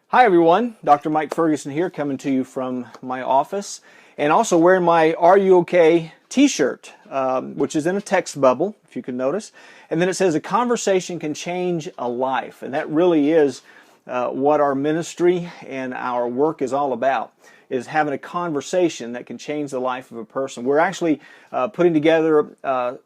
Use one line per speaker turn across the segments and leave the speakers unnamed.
Hi everyone, Dr. Mike Ferguson here, coming to you from my office, and also wearing my Are You OK t-shirt, which is in a text bubble, if you can notice. And then it says, a conversation can change a life. And that really is what our ministry and our work is all about, is having a conversation that can change the life of a person. We're actually putting together,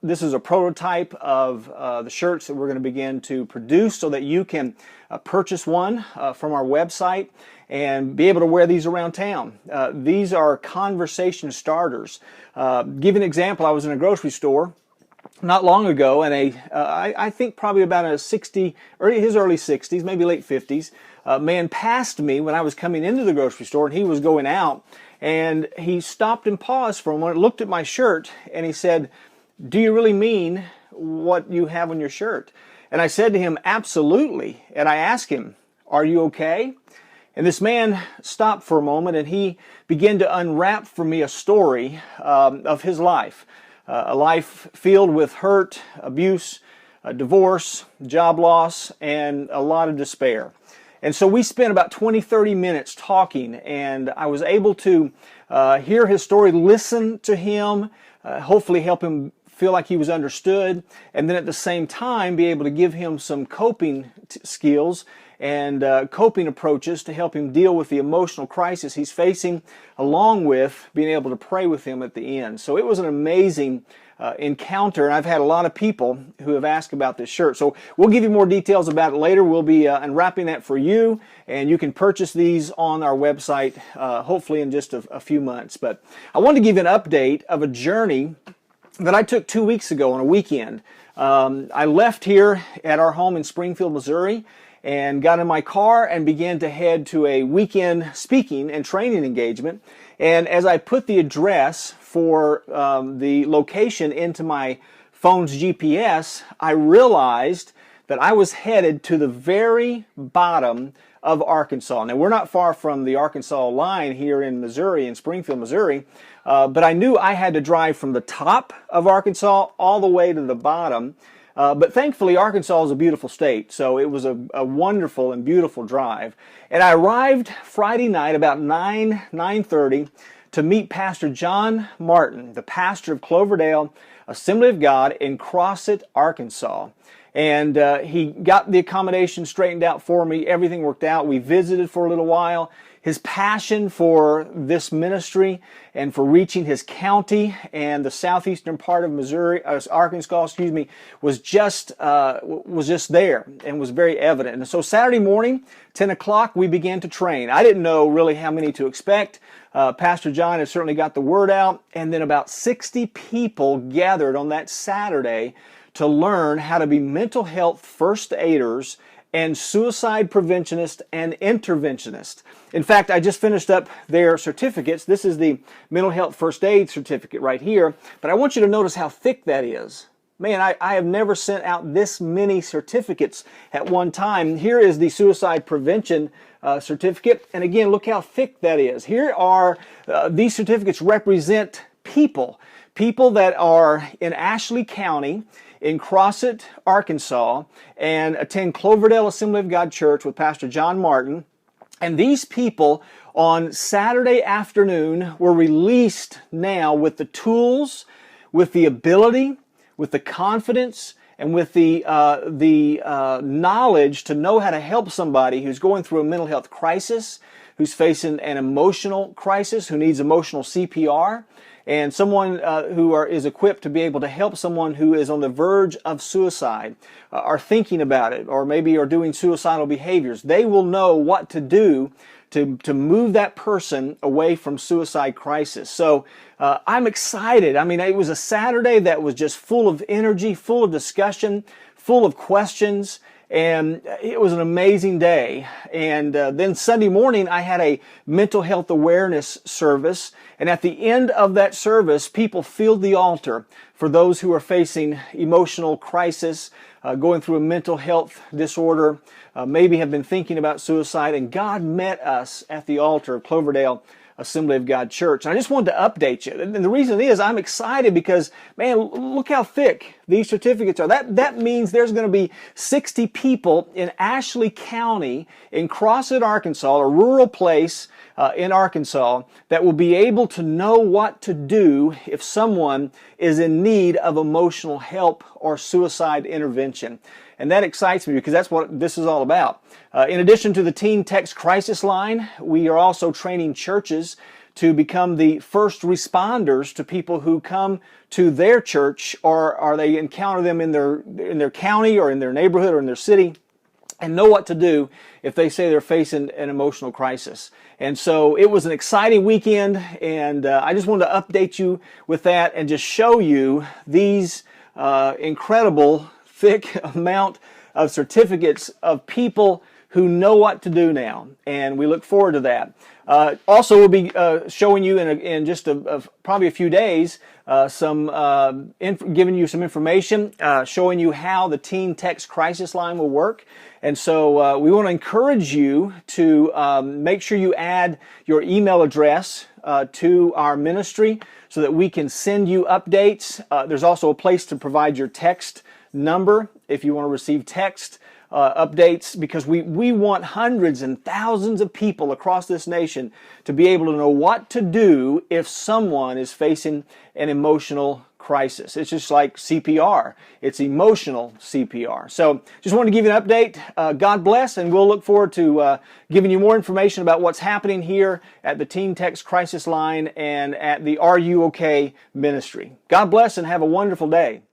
this is a prototype of the shirts that we're going to begin to produce so that you can purchase one from our website and be able to wear these around town. These are conversation starters. Give an example, I was in a grocery store not long ago, and I think probably about a 60, or his early 60s, maybe late 50s, man passed me when I was coming into the grocery store, and he was going out, and he stopped and paused for a moment, looked at my shirt, and he said, "Do you really mean what you have on your shirt?" And I said to him, "Absolutely." And I asked him, "Are you okay?" And this man stopped for a moment, and he began to unwrap for me a story of his life. A life filled with hurt, abuse, divorce, job loss, and a lot of despair. And so we spent about 20-30 minutes talking, and I was able to hear his story, listen to him, hopefully help him feel like he was understood, and then at the same time be able to give him some coping skills and coping approaches to help him deal with the emotional crisis he's facing, along with being able to pray with him at the end. So it was an amazing encounter, and I've had a lot of people who have asked about this shirt. So we'll give you more details about it later. We'll be unwrapping that for you, and you can purchase these on our website hopefully in just a few months. But I wanted to give you an update of a journey that I took 2 weeks ago on a weekend. I left here at our home in Springfield, Missouri, and got in my car and began to head to a weekend speaking and training engagement. And as I put the address for the location into my phone's GPS, I realized that I was headed to the very bottom of Arkansas. Now, we're not far from the Arkansas line here in Missouri, in Springfield, Missouri, but I knew I had to drive from the top of Arkansas all the way to the bottom. But thankfully, Arkansas is a beautiful state, so it was a wonderful and beautiful drive. And I arrived Friday night about 9:30 to meet Pastor John Martin, the pastor of Cloverdale Assembly of God in Crossett, Arkansas. And he got the accommodation straightened out for me. Everything worked out. We visited for a little while. His passion for this ministry and for reaching his county and the southeastern part of Arkansas, was just there and was very evident. And so Saturday morning, 10 o'clock, we began to train. I didn't know really how many to expect. Pastor John has certainly got the word out, and then about 60 people gathered on that Saturday to learn how to be mental health first aiders and suicide preventionist and interventionist. In fact, I just finished up their certificates. This is the mental health first aid certificate right here, but I want you to notice how thick that is. Man, I have never sent out this many certificates at one time. Here is the suicide prevention certificate, and again, look how thick that is. Here are, these certificates represent people that are in Ashley County, in Crossett, Arkansas, and attend Cloverdale Assembly of God Church with Pastor John Martin. And these people on Saturday afternoon were released now with the tools, with the ability, with the confidence, and with the knowledge to know how to help somebody who's going through a mental health crisis, who's facing an emotional crisis, who needs emotional CPR, and someone who is equipped to be able to help someone who is on the verge of suicide, are thinking about it, or maybe are doing suicidal behaviors. They will know what to do to move that person away from suicide crisis. So I'm excited. I mean, it was a Saturday that was just full of energy, full of discussion, full of questions, and it was an amazing day. And then Sunday morning, I had a mental health awareness service. And at the end of that service, people filled the altar for those who are facing emotional crisis, going through a mental health disorder, maybe have been thinking about suicide. And God met us at the altar of Cloverdale Assembly of God Church. And I just wanted to update you. And the reason is I'm excited because, man, look how thick these certificates are. That means there's going to be 60 people in Ashley County in Crossett, Arkansas, a rural place in Arkansas, that will be able to know what to do if someone is in need of emotional help or suicide intervention. And that excites me because that's what this is all about. In addition to the Teen Text Crisis Line, we are also training churches to become the first responders to people who come to their church, or they encounter them in their county or in their neighborhood or in their city, and know what to do if they say they're facing an emotional crisis. And so it was an exciting weekend, and I just wanted to update you with that and just show you these incredible thick amount of certificates of people who know what to do now, and we look forward to that. Also, we'll be showing you in just probably a few days giving you some information, showing you how the Teen Text Crisis Line will work. And so we want to encourage you to make sure you add your email address to our ministry so that we can send you updates. There's also a place to provide your text number if you want to receive text updates, because we want hundreds and thousands of people across this nation to be able to know what to do if someone is facing an emotional crisis. It's just like CPR. It's emotional CPR. So just wanted to give you an update. God bless, and we'll look forward to giving you more information about what's happening here at the Teen Text Crisis Line and at the Are You OK ministry. God bless and have a wonderful day.